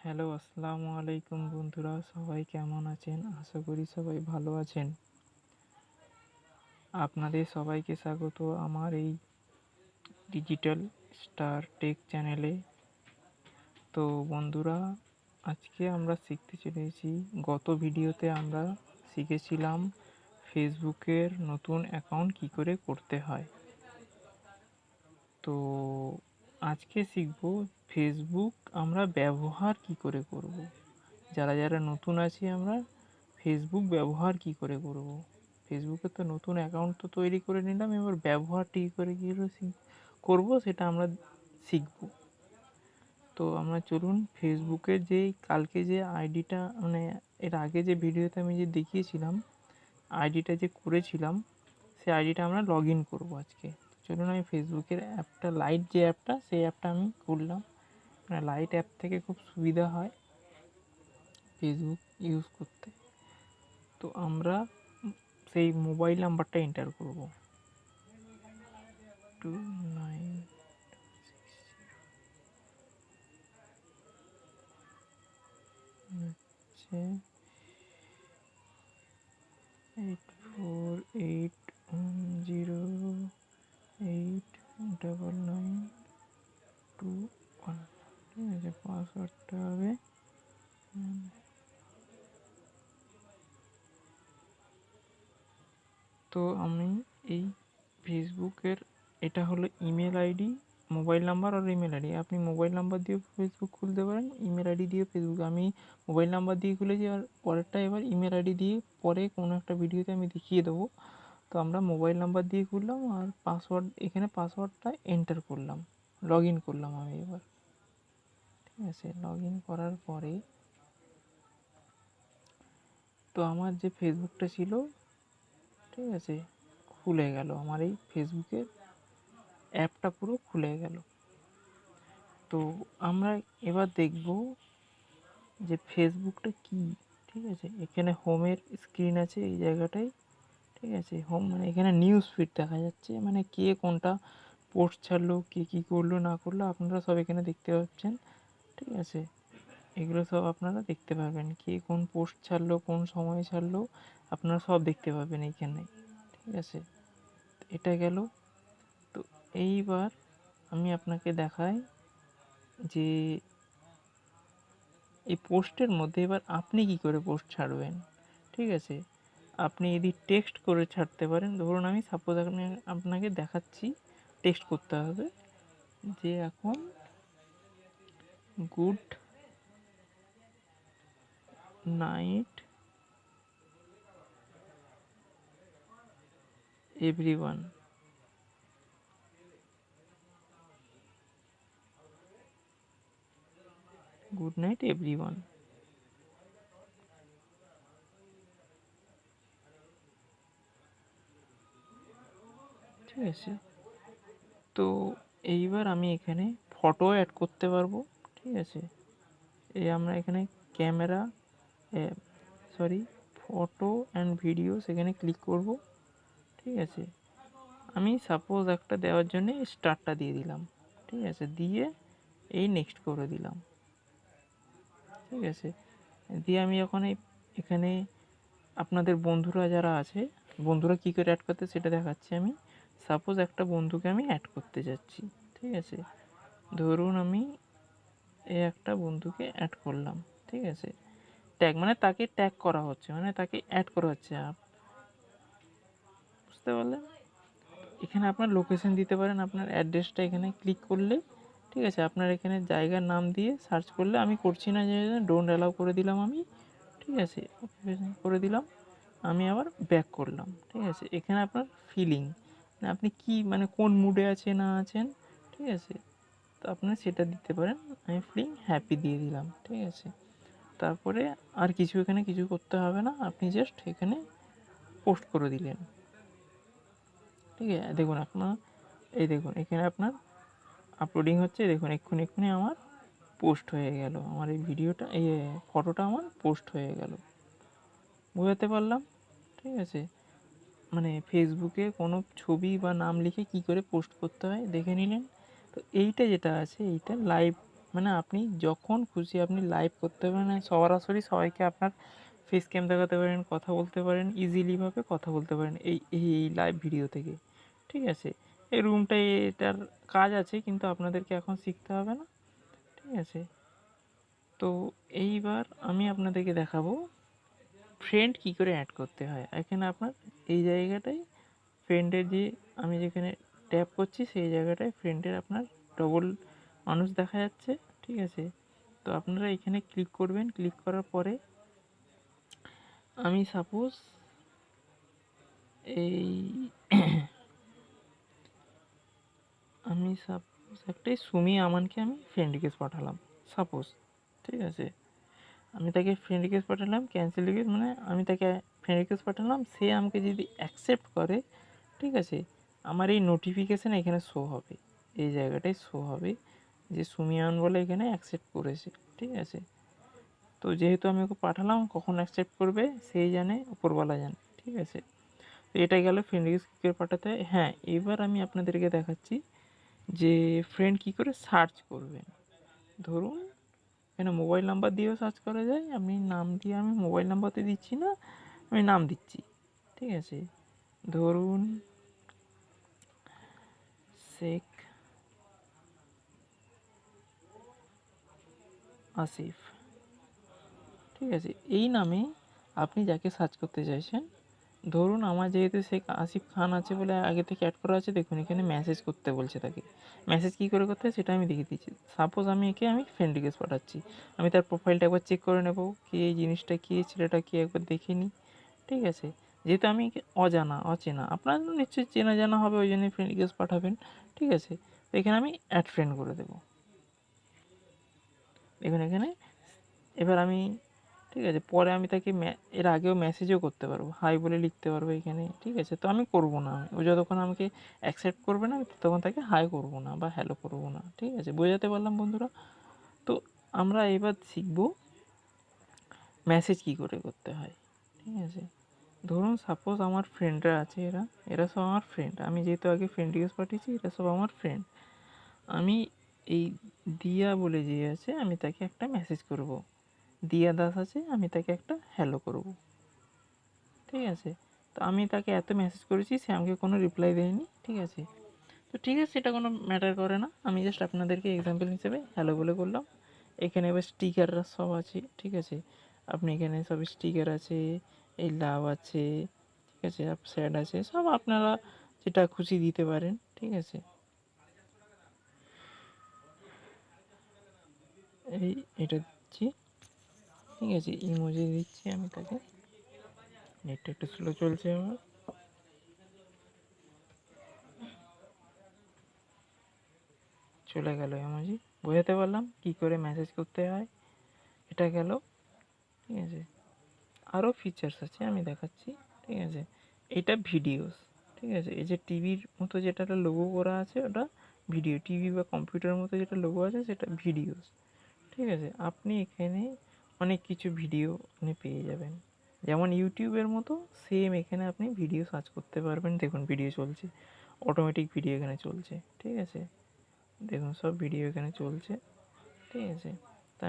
Hello, আসসালামু আলাইকুম বন্ধুরা, সবাই কেমন আছেন? আশা করি সবাই ভালো আছেন। আপনাদের সবাইকে স্বাগত আমার এই ডিজিটাল স্টার টেক চ্যানেলে। তো বন্ধুরা, আজকে আমরা শিখতে চলেছি। গত ভিডিওতে আমরা শিখেছিলাম ফেসবুকের নতুন অ্যাকাউন্ট কি করে করতে হয়। তো আজকে শিখব ফেসবুক আমরা ব্যবহার কি করে করব। যারা যারা নতুন আছি আমরা ফেসবুক ব্যবহার কি করে করব। ফেসবুকে তো নতুন অ্যাকাউন্ট তো তৈরি করে নিলাম, এবার ব্যবহারটি কী করে করবো সেটা আমরা শিখব। তো আমরা চলুন ফেসবুকের কালকে যে আইডিটা, মানে এর আগে যে ভিডিওতে আমি যে দেখিয়েছিলাম আইডিটা যে করেছিলাম, সেই আইডিটা আমরা লগ ইন করবো আজকে। চলুন আমি ফেসবুকের অ্যাপটা, লাইট যে অ্যাপটা, সেই অ্যাপটা আমি খুললাম। মানে লাইট অ্যাপ থেকে খুব সুবিধা হয় ফেসবুক ইউজ করতে। তো আমরা সেই মোবাইল নাম্বারটা এন্টার করব, 29 হচ্ছে 8481089921। ঠিক আছে, পাসওয়ার্ডটা হবে তো আমি এই ফেসবুকের, এটা হলো ইমেল আইডি, মোবাইল নাম্বার আর ইমেল আইডি। আপনি মোবাইল নাম্বার দিয়ে ফেসবুক খুলতে পারেন, ইমেল আইডি দিয়ে ফেসবুক। আমি মোবাইল নাম্বার দিয়ে খুলেছি, আর পরেরটা এবার ইমেল আইডি দিয়ে পরে কোনো একটা ভিডিওতে আমি দেখিয়ে দেবো। তো আমরা মোবাইল নাম্বার দিয়ে খুললাম আর এখানে পাসওয়ার্ডটা এন্টার করলাম, লগ ইন করলাম আমি এবার। ঠিক আছে, লগ ইন করার পরে তো আমার যে ফেসবুকটা ছিল, ঠিক আছে, খুলে গেল। আমার এই ফেসবুকের অ্যাপটা পুরো খুলে গেল। তো আমরা এবার দেখব যে ফেসবুকটা কি। ঠিক আছে, এখানে হোমের স্ক্রিন আছে এই জায়গাটায়। ঠিক আছে, হোম মানে এখানে নিউজ ফিড দেখা যাচ্ছে, মানে কে কোনটা পোস্ট ছাড়লো, কে কী করলো না করলো আপনারা সব এখানে দেখতে পাচ্ছেন। ঠিক আছে, এগুলো সব আপনারা দেখতে পাবেন, কে কোন পোস্ট ছাড়লো, কোন সময় ছাড়লো, আপনারা সব দেখতে পাবেন এইখানে। ঠিক আছে, এটা গেল। তো এইবার আমি আপনাকে দেখাই যে এই পোস্টের মধ্যে এবার আপনি কি করে পোস্ট ছাড়বেন। ঠিক আছে, আপনি যদি টেক্সট করে ছাড়তে পারেন, ধরুন আমি সাপোজ আপনাকে দেখাচ্ছি টেক্সট করতে হবে যে এখন good night everyone. Good night everyone. ঠিক আছে, তো এইবার আমি এখানে ফটো অ্যাড করতে পারবো। ঠিক আছে, আমরা এখানে ক্যামেরা, ফটো অ্যান্ড ভিডিও, সেখানে ক্লিক করব। ঠিক আছে, আমি সাপোজ একটা দেওয়ার জন্য স্টারটা দিয়ে দিলাম। ঠিক আছে, দিয়ে এই নেক্সট করে দিলাম। ঠিক আছে, দিয়ে আমি যখন এখানে আপনাদের বন্ধুরা যারা আছে, বন্ধুরা কী করে অ্যাড করতে সেটা দেখাচ্ছি আমি। সাপোজ একটা বন্ধুকে আমি অ্যাড করতে যাচ্ছি। ঠিক আছে, ধরুন আমি একটা বন্ধুকে অ্যাড করলাম। ঠিক আছে, ট্যাগ মানে তাকে ট্যাগ করা হচ্ছে, মানে তাকে অ্যাড করা হচ্ছে। বুঝতে পারলেন? এখানে আপনার লোকেশন দিতে পারেন, আপনার অ্যাড্রেসটা এখানে ক্লিক করলে, ঠিক আছে, আপনার এখানে জায়গার নাম দিয়ে সার্চ করলে, আমি করছি না, যে ডোন্ট অ্যালাউ করে দিলাম আমি। ঠিক আছে, করে দিলাম। আমি আবার ব্যাক করলাম। ঠিক আছে, এখানে আপনার ফিলিং, মানে আপনি কি, মানে কোন মুডে আছে না আছেন। ঠিক আছে, তো আপনারা সেটা দিতে পারেন। আমি ফিলিং হ্যাপি দিয়ে দিলাম। ঠিক আছে, তারপরে আর কিছু এখানে কিছু করতে হবে না, আপনি জাস্ট এখানে পোস্ট করে দিলেন। ঠিক আছে, দেখুন আপনার, এই দেখুন এখানে আপনার আপলোডিং হচ্ছে, দেখুন এক্ষুনি আমার পোস্ট হয়ে গেল, আমার এই ভিডিওটা, এই ফটোটা আমার পোস্ট হয়ে গেল। বোঝাতে পারলাম? ঠিক আছে, মানে ফেসবুকে কোনো ছবি বা নাম লিখে কি করে পোস্ট করতে হয় দেখে নিলেন। তো এইটা যেটা আছে, এইটা লাইভ, মানে আপনি যখন খুশি আপনি লাইভ করতে পারেন, সরাসরি সবাইকে আপনার ফেস ক্যাম দেখাতে পারেন, কথা বলতে পারেন, ইজিলিভাবে কথা বলতে পারেন এই লাইভ ভিডিও থেকে। ঠিক আছে, এই রুমটাই এটার কাজ আছে, কিন্তু আপনাদেরকে এখন শিখতে হবে না। ঠিক আছে, তো এইবার আমি আপনাদেরকে দেখাবো ফ্রেন্ড কি করে অ্যাড করতে হয়। এখানে আপনার এই জায়গাটায় ফ্রেন্ডের যে আমি যেখানে ট্যাপ করছি সেই জায়গাটায় ফ্রেন্ডের আপনার ডবল মানুষ দেখা যাচ্ছে। ঠিক আছে, তো আপনারা এখানে ক্লিক করবেন। ক্লিক করার পরে আমি সাপোজ একটাই সুমি আমানকে আমি ফ্রেন্ড রিকোয়েস্ট পাঠালাম সাপোজ। ঠিক আছে, আমি তাকে ফ্রেন্ড রিকোয়েস্ট পাঠালাম, ক্যান্সেল রিকোয়েস্ট মানে আমি তাকে ফ্রেন্ড রিকোয়েস্ট পাঠালাম, সে আমাকে যদি অ্যাকসেপ্ট করে, ঠিক আছে, আমার এই নোটিফিকেশান এখানে শো হবে, এই জায়গাটায় শো হবে যে সুমিয়ান বলে এখানে অ্যাকসেপ্ট করেছে। ঠিক আছে, তো যেহেতু আমি ওকে পাঠালাম, কখন অ্যাকসেপ্ট করবে সেই জানে, উপরওয়ালা জানে। ঠিক আছে, তো এটা গেল ফ্রেন্ড রিকোয়েস্ট কী করে পাঠাতে হয়। হ্যাঁ, এবার আমি আপনাদেরকে দেখাচ্ছি যে ফ্রেন্ড কী করে সার্চ করবেন। ধরুন এখানে মোবাইল নাম্বার দিয়েও সার্চ করা যায়, আমি নাম দিয়ে, আমি মোবাইল নাম্বারতে দিচ্ছি না, আমি নাম দিচ্ছি। ঠিক আছে, ধরুন শেখ আসিফ। ঠিক আছে, এই নামে আপনি যাকে সার্চ করতে চাইছেন, ধরুন আমার যেহেতু শেখ আসিফ খান আছে বলে আগে থেকে অ্যাড করা আছে, দেখুন এখানে মেসেজ করতে বলছে তাকে। মেসেজ কী করে করতে হয় সেটা আমি দেখিয়ে দিচ্ছি। সাপোজ আমি আমি ফ্রেন্ড রিকোয়েস্ট পাঠাচ্ছি, আমি তার প্রোফাইলটা একবার চেক করে নেব, কি এই জিনিসটা কী, ছেলেটা কি একবার দেখে নিই। ঠিক আছে, যেহেতু আমি অচেনা, আপনার নিশ্চয়ই চেনা জানা হবে, ওই জন্যই ফ্রেন্ড রিকোয়েস্ট পাঠাবেন। ঠিক আছে, তো এখানে আমি অ্যাড ফ্রেন্ড করে দেবো। দেখুন এখানে এবার আমি, ঠিক আছে, পরে আমি তাকে এর আগেও মেসেজও করতে পারবো, হাই বলে লিখতে পারবো এখানে। ঠিক আছে, তো আমি করবো না, ও যতক্ষণ আমাকে অ্যাকসেপ্ট করবে না আমি ততক্ষণ তাকে হাই করবো না বা হ্যালো করবো না। ঠিক আছে, বোঝাতে পারলাম বন্ধুরা? তো আমরা এবার শিখবো মেসেজ কী করে করতে হয়। ঠিক আছে, ধরুন সাপোজ আমার ফ্রেন্ডরা আছে, এরা সব আমার ফ্রেন্ড। আমি যেহেতু আগে ফ্রেন্ড রিকোয়েস্ট পাঠিয়েছি, এরা সব আমার ফ্রেন্ড। আমি এই দিয়া বলে যে আছে, আমি তাকে একটা মেসেজ করব। দিয়া দাস আছে, আমি তাকে একটা হ্যালো করব। ঠিক আছে, তো আমি তাকে এত মেসেজ করেছি, সে আমাকে কোনো রিপ্লাই দেয়নি। ঠিক আছে, তো ঠিক আছে, সেটা কোনো ম্যাটার করে না, আমি জাস্ট আপনাদেরকে এক্সাম্পল হিসেবে হ্যালো বলে করলাম। এখানে এবার স্টিকাররা সব আছে। ঠিক আছে, আপনি এখানে সব স্টিকার আছে, এই লাভ আছে, ঠিক আছে, স্যাড আছে, সব আপনারা যেটা খুশি দিতে পারেন। ঠিক আছে, এটা দিচ্ছি। ঠিক আছে, ইমোজি দিচ্ছি আমি তাকে। নেটটা একটু স্লো চলছে আমার। চলে গেল ইমোজি। বোঝাতে পারলাম কি করে মেসেজ করতে হয়। এটা গেল। ঠিক আছে, আরও ফিচার্স আছে, আমি দেখাচ্ছি। ঠিক আছে, এটা ভিডিওস। ঠিক আছে, এই যে টিভির মতো যেটা লোগো করা আছে ওটা ভিডিও, টিভি বা কম্পিউটারের মতো যেটা লোগো আছে সেটা ভিডিওস। ঠিক আছে, আপনি এখানে অনেক কিছু ভিডিও আপনি পেয়ে যাবেন, যেমন ইউটিউবের মতো সেম এখানে আপনি ভিডিও সার্চ করতে পারবেন। দেখুন ভিডিও চলছে, অটোমেটিক ভিডিও এখানে চলছে। ঠিক আছে, দেখুন সব ভিডিও এখানে চলছে। ঠিক আছে, তো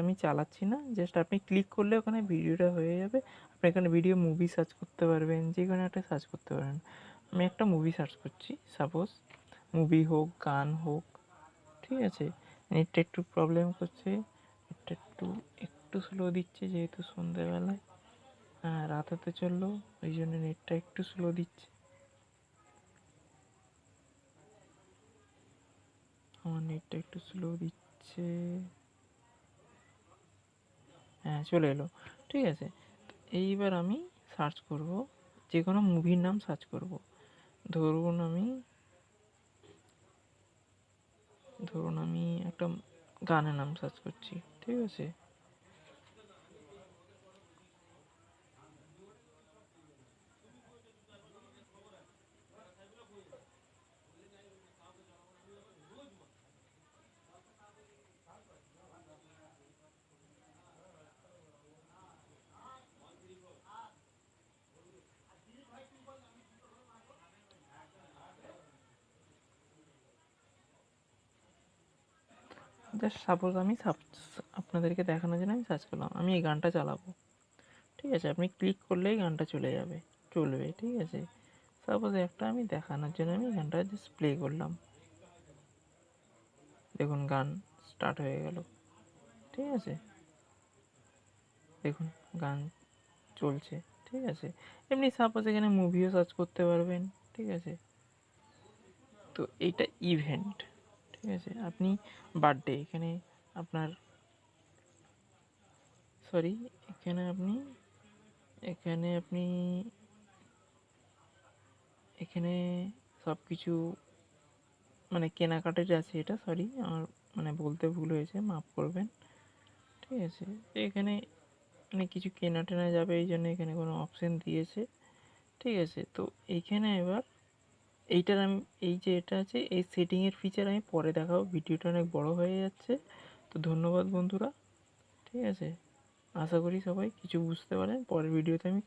আমি চালাচ্ছি না, জাস্ট আপনি ক্লিক করলে ওখানে ভিডিওটা হয়ে যাবে। আপনি এখানে ভিডিও মুভি সার্চ করতে পারবেন, যে কোনো একটা সার্চ করতে পারবেন। আমি একটা মুভি সার্চ করছি, সাপোজ মুভি হোক, গান হোক। ঠিক আছে, নেটটা একটু প্রবলেম করছে, নেটটা একটু স্লো দিচ্ছে, যেহেতু সন্ধ্যেবেলায়, হ্যাঁ রাত হতে চললো, ওই জন্য নেটটা একটু স্লো দিচ্ছে। আমার নেটটা একটু স্লো দিচ্ছে। হ্যাঁ, চলে এলো। ঠিক আছে, এইবার আমি সার্চ করব, যে কোনো মুভির নাম সার্চ করব। ধরুন আমি একটা গানের নাম সার্চ করছি। ঠিক আছে, জাস্ট সাপোজ আমি আপনাদেরকে দেখানোর জন্য আমি সার্চ করলাম, আমি এই গানটা চালাবো, ঠিক আছে? আপনি ক্লিক করলেই গানটা চলবে, ঠিক আছে? সাপোজ একটা আমি দেখানোর জন্য আমি গানটা জাস্ট প্লে করলাম, দেখুন গান স্টার্ট হয়ে গেল, ঠিক আছে? দেখুন গান চলছে, ঠিক আছে? এমনি সাপোজ এখানে মুভিও সার্চ করতে পারবেন, ঠিক আছে? তো এইটা ইভেন্ট, ঠিক আছে? আপনি বার্থডে, এখানে আপনার সরি এখানে আপনি এখানে সব কিছু মানে কেনাকাটার আছে, এটা সরি আমার মানে বলতে ভুল হয়েছে, মাফ করবেন, ঠিক আছে? তো এখানে মানে কিছু কেনা টেনা যাবে, এই জন্য এখানে কোনো অপশান দিয়েছে, ঠিক আছে? তো এইখানে এবার এইটার আমি এই যে এটা আছে এই সেটিংয়ের ফিচার আমি পরে দেখাবো, ভিডিওটা অনেক বড় হয়ে যাচ্ছে। তো ধন্যবাদ বন্ধুরা, ঠিক আছে? আশা করি সবাই কিছু বুঝতে পারেন, পরের ভিডিওতে আমি